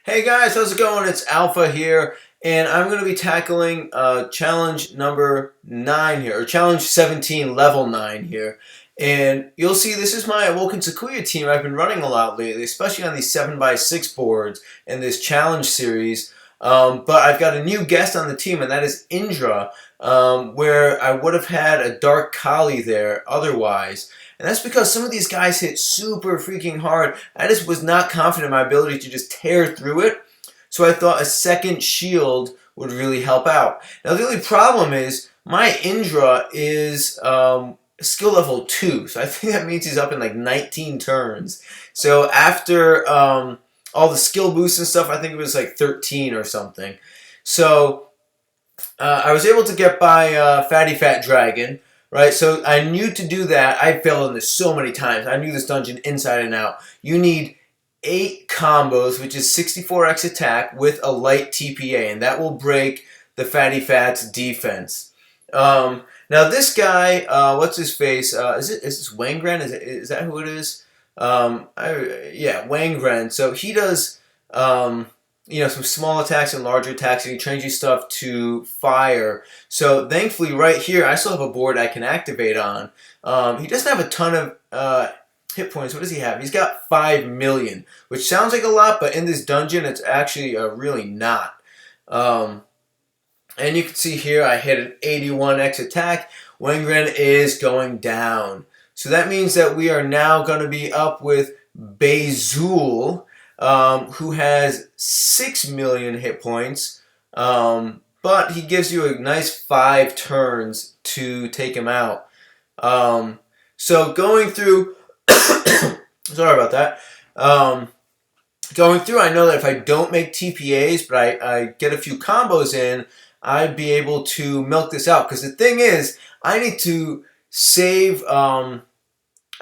Hey guys, how's it going? It's Alpha here, and I'm going to be tackling challenge number 9 here, or challenge 17, level 9 here. And you'll see this is my Awoken Sakuya team I've been running a lot lately, especially on these 7x6 boards in this challenge series. But I've got a new guest on the team, and that is Indra, where I would have had a Dark Kali there otherwise. And that's because some of these guys hit super freaking hard. I just was not confident in my ability to just tear through it. So I thought a second shield would really help out. Now the only problem is my Indra is skill level 2. So I think that means he's up in like 19 turns. So after all the skill boosts and stuff, I think it was like 13 or something. So I was able to get by Fatty Fat Dragon, right? So I knew to do that. I failed in this so many times. I knew this dungeon inside and out. You need 8 combos, which is 64x attack with a light TPA, and that will break the Fatty Fat's defense. Now this guy, what's his face? Is this Wangren? Is that who it is? Yeah, Wangren. So he does. Some small attacks and larger attacks, and he trains you stuff to fire. So thankfully right here, I still have a board I can activate on. He doesn't have a ton of hit points. What does he have? He's got 5 million, which sounds like a lot, but in this dungeon, it's actually really not. And you can see here, I hit an 81x attack. Wengren is going down. So that means that we are now going to be up with Bezul, who has 6 million hit points, but he gives you a nice 5 turns to take him out. So going through, sorry about that. Going through, I know that if I don't make TPAs, but I get a few combos in, I'd be able to milk this out. Because the thing is, I need to save, I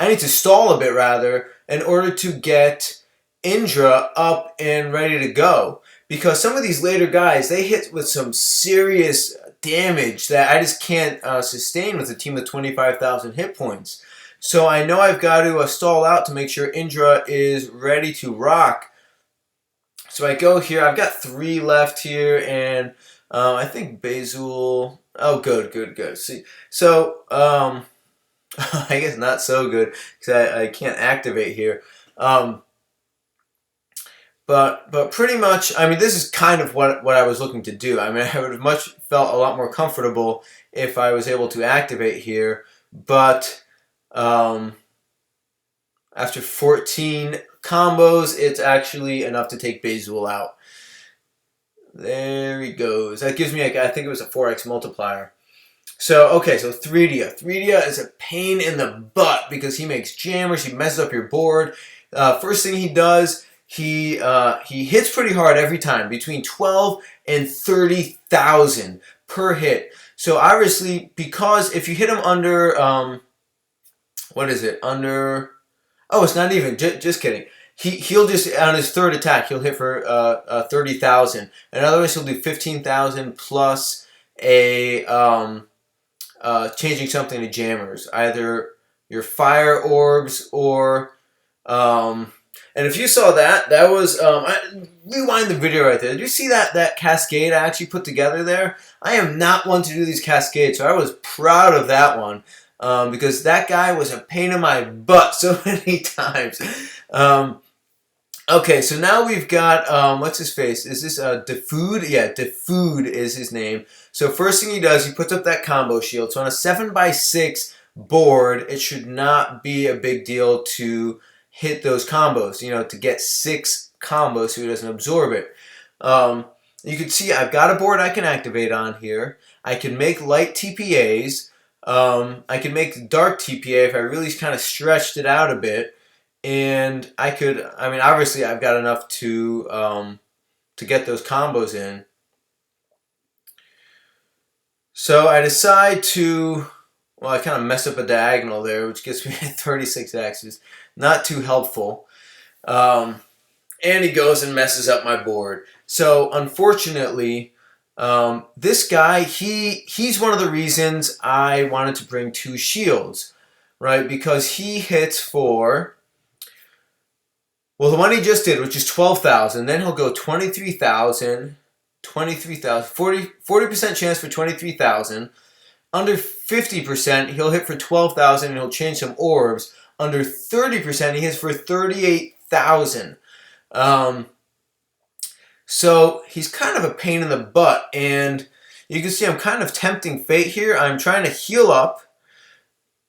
need to stall a bit rather, in order to get Indra up and ready to go, because some of these later guys, they hit with some serious damage that I just can't sustain with a team of 25,000 hit points. So I know I've got to stall out to make sure Indra is ready to rock. So I go here. I've got 3 left here, and I think Bezul. Oh, good. See, so I guess not so good because I can't activate here. But pretty much, I mean, this is kind of what I was looking to do. I mean, I would have much felt a lot more comfortable if I was able to activate here. But after 14 combos, it's actually enough to take Bezul out. There he goes. That gives me, I think it was a 4x multiplier. So, okay, so 3Dia. 3Dia is a pain in the butt because he makes jammers, he messes up your board. First thing he does, he hits pretty hard every time, between 12 and 30,000 per hit. So obviously, because if you hit him under, what is it, under, oh, it's not even, just kidding. He'll just, on his third attack, he'll hit for 30,000. And otherwise, he'll do 15,000 plus a, changing something to jammers. Either your fire orbs or, and if you saw that, that was, rewind the video right there. Did you see that cascade I actually put together there? I am not one to do these cascades, so I was proud of that one. Because that guy was a pain in my butt so many times. Okay, so now we've got, what's his face? Is this Defood? Yeah, Defood is his name. So first thing he does, he puts up that combo shield. So on a 7x6 board, it should not be a big deal to hit those combos, to get 6 combos so he doesn't absorb it. You can see I've got a board I can activate on here. I can make light TPAs. I can make dark TPA if I really kind of stretched it out a bit. And I mean, obviously I've got enough to get those combos in. So I decide to, well, I kind of messed up a diagonal there, which gets me 36 axes. Not too helpful. And he goes and messes up my board. So unfortunately, this guy, he's one of the reasons I wanted to bring 2 shields, right? Because he hits for Well, the one he just did, which is 12,000, then he'll go 23,000, 23,000, 40% chance for 23,000. Under 50%, he'll hit for 12,000 and he'll change some orbs. Under 30%, he hits for 38,000. So he's kind of a pain in the butt, and you can see I'm kind of tempting fate here. I'm trying to heal up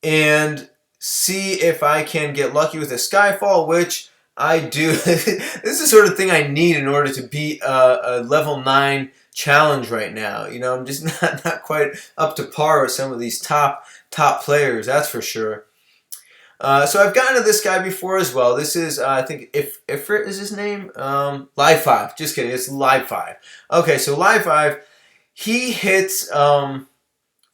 and see if I can get lucky with a Skyfall, which I do. This is the sort of thing I need in order to beat a level 9 challenge right now. You know, I'm just not quite up to par with some of these top players, that's for sure. So I've gotten to this guy before as well. This is, I think, Ifrit is his name? Live 5. Just kidding, it's Live 5. Okay, so Live 5, he hits for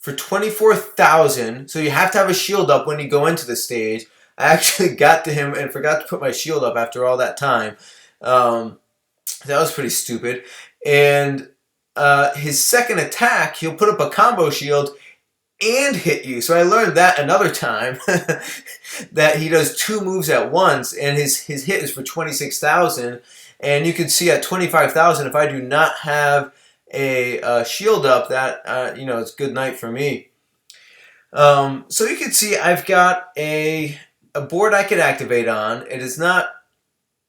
24,000. So you have to have a shield up when you go into the stage. I actually got to him and forgot to put my shield up after all that time. That was pretty stupid. And his second attack, he'll put up a combo shield and hit you. So I learned that another time, that he does 2 moves at once, and his hit is for 26,000. And you can see at 25,000, if I do not have a shield up, that you know, it's good night for me. So you can see I've got a board I could activate on. It is not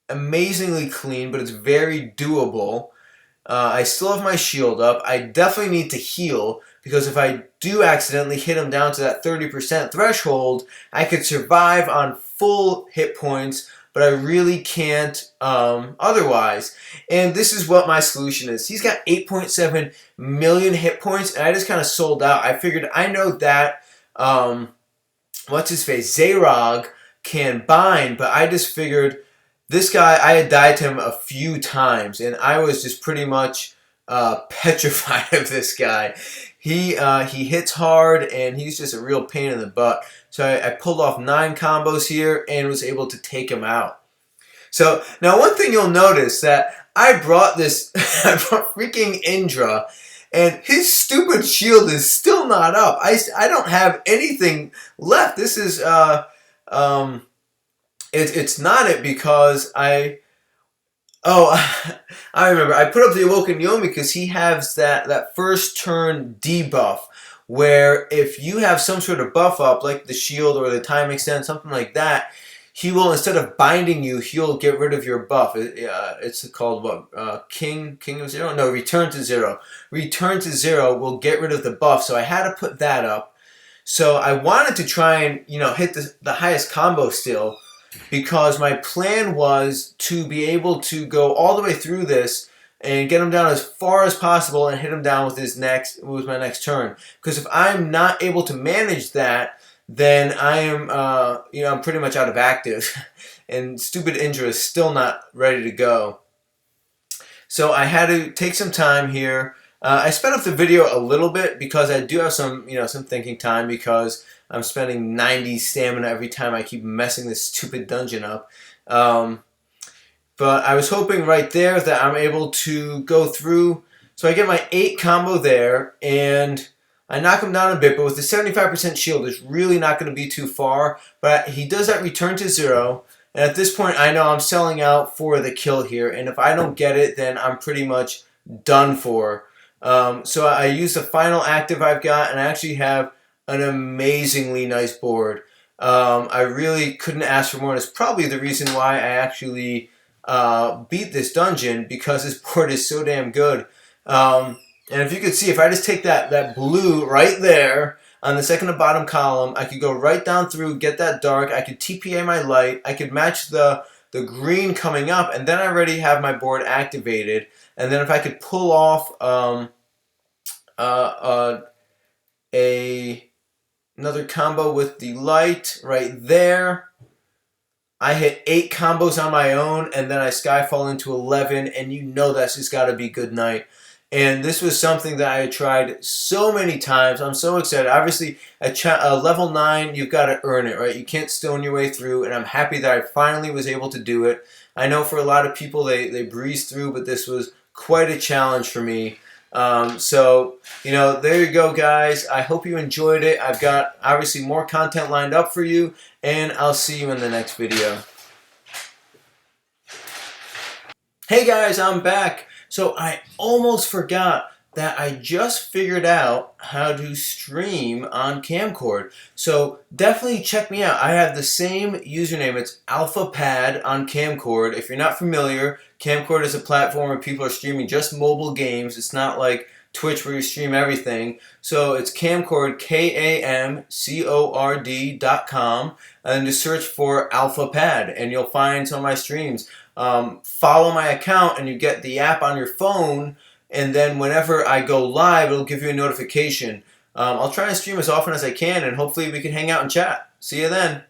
amazingly clean, but it's very doable. I still have my shield up. I definitely need to heal, because if I do accidentally hit him down to that 30% threshold, I could survive on full hit points, but I really can't otherwise. And this is what my solution is. He's got 8.7 million hit points, and I just kind of sold out. I figured, I know that, what's his face, Zayrog can bind, but I just figured, this guy, I had died to him a few times, and I was just pretty much petrified of this guy. He hits hard, and he's just a real pain in the butt. So I pulled off 9 combos here and was able to take him out. So now one thing you'll notice, that I brought this, I brought freaking Indra, and his stupid shield is still not up. I don't have anything left. This is it's not it, because I remember. I put up the Awoken Yomi because he has that first turn debuff, where if you have some sort of buff up, like the shield or the time extend, something like that, he will, instead of binding you, he'll get rid of your buff. It's called what? King of Zero? No, Return to Zero. Return to Zero will get rid of the buff, so I had to put that up. So I wanted to try and, you know, hit the highest combo still, because my plan was to be able to go all the way through this and get him down as far as possible and hit him down with my next turn. Because if I'm not able to manage that, then I am, you know, I'm pretty much out of active, and stupid Indra is still not ready to go. So I had to take some time here. I sped up the video a little bit because I do have some, you know, some thinking time, because I'm spending 90 stamina every time I keep messing this stupid dungeon up. But I was hoping right there that I'm able to go through. So I get my 8 combo there, and I knock him down a bit, but with the 75% shield, it's really not going to be too far. But he does that Return to Zero, and at this point, I know I'm selling out for the kill here, and if I don't get it, then I'm pretty much done for. So I use the final active I've got, and I actually have an amazingly nice board. I really couldn't ask for more. It's probably the reason why I actually beat this dungeon, because this board is so damn good. And if you could see, if I just take that blue right there on the second to bottom column, I could go right down through, get that dark, I could TPA my light, I could match the green coming up, and then I already have my board activated. And then if I could pull off another combo with the light right there, I hit 8 combos on my own, and then I Skyfall into 11, and you know that's just got to be good night. And this was something that I had tried so many times. I'm so excited. Obviously, at level 9, you've got to earn it, right? You can't stone your way through, and I'm happy that I finally was able to do it. I know for a lot of people, they breeze through, but this was quite a challenge for me. So, you know, there you go, guys. I hope you enjoyed it. I've got, obviously, more content lined up for you, and I'll see you in the next video. Hey guys, I'm back. So I almost forgot that I just figured out how to stream on Camcord. So definitely check me out. I have the same username. It's AlphaPad on Camcord. If you're not familiar, Camcord is a platform where people are streaming just mobile games. It's not like Twitch where you stream everything. So it's Camcord, KAMCORD.com, and just search for AlphaPad and you'll find some of my streams. Follow my account and you get the app on your phone, and then whenever I go live it'll give you a notification. I'll try and stream as often as I can, and hopefully we can hang out and chat. See you then.